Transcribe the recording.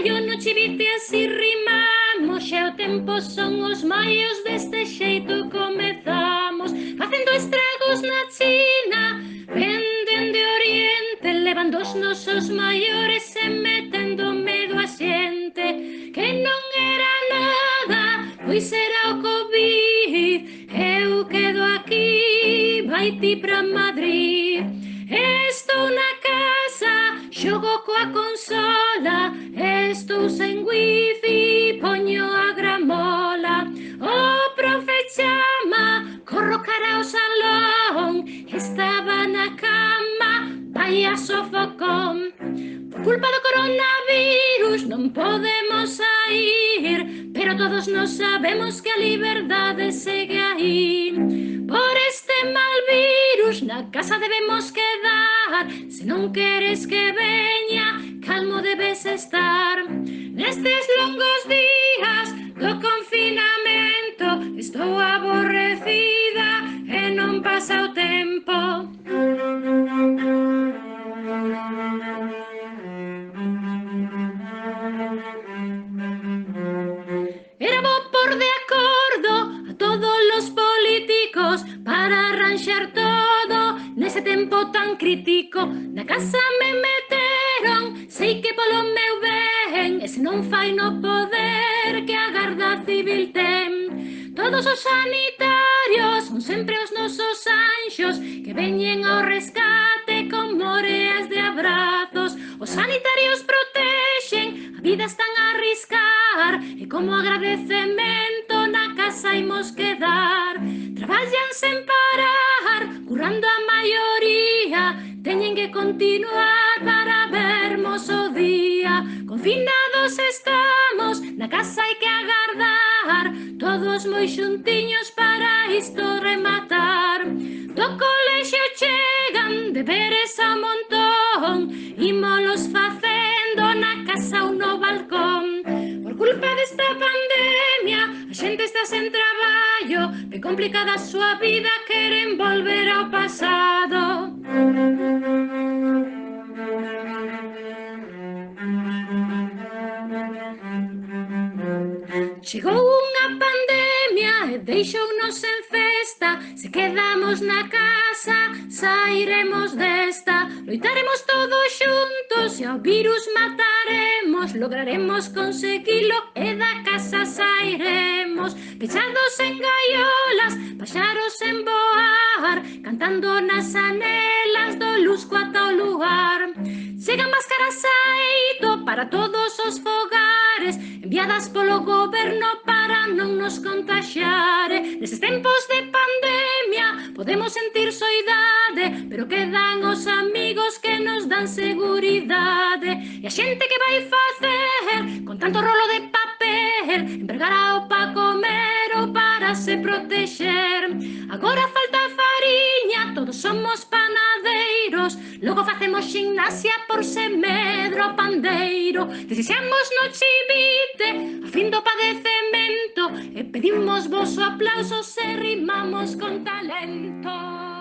maio, no chivite así rimamos, xa o tempo son os maios, deste xeito comezamos, facendo estragos na China, venden de Oriente, levando os nosos maiores e metendo medo a xente, que non era nada, pois era o Covid, eu quedo aquí, vai ti pra Madrid, estou na casa, xogo coa consola, estou sen wifi, poño a gramola, o profe chama, corro cara ao salón, estaba na cama, vai a sofocón, por culpa do coronavirus non podemos sair, pero todos nos sabemos que a liberdade segue aí. Por este mal virus na casa debemos quedar, se non queres que veña, calmo debes estar. Nestes longos días do confinamento estou aborrecida e non pasa o tempo. Era bo por de acordo a todos los políticos para arranxar todo nese tempo tan crítico. Na casa me meteron, sei que polo meu ben, e se non fai no poder que a Garda Civil ten. Todos os sanitarios son sempre os nosos anxos que veñen ao rescate con moreas de abrazos. Os sanitarios protexen, a vida están a arriscar e como agradecemento na casa imos quedar. Traballan sen parar, currando a maioría, teñen que continuar para vermos o día. Confinados estamos, na casa hai que agardar, todos moi xuntiños para isto rematar. Do colexio chegan deberes a montón, ímolos facendo na casa ou no balcón. Por culpa desta pandemia, a xente está sen traballo, de complicada a súa vida, queren volver ao pasado. Chegou unha pandemia e deixounos en festa, se quedamos na casa, sairemos desta, loitaremos todos xuntos e ao virus mataremos, lograremos conseguilo e da casa sairemos, pechados en gaiolas, paxaros en voar, cantando nas anelas do lusco ata o lugar. Chegan máscaras a eito para todos os fogares, enviadas polo goberno para non nos contaxiar. Nestes tempos de pandemia podemos sentir soidade, pero quedan os amigos que nos dan seguridade. E a xente que vai facer con tanto rolo de papel, empregará o pa comer ou para se protexer. Agora falta fariña, todos somos panadeiros, logo facemos ximnasia por se medro pandeiro. Desexamos no chivite a fin do padecemento e pedimos vos o aplauso se rimamos con talento.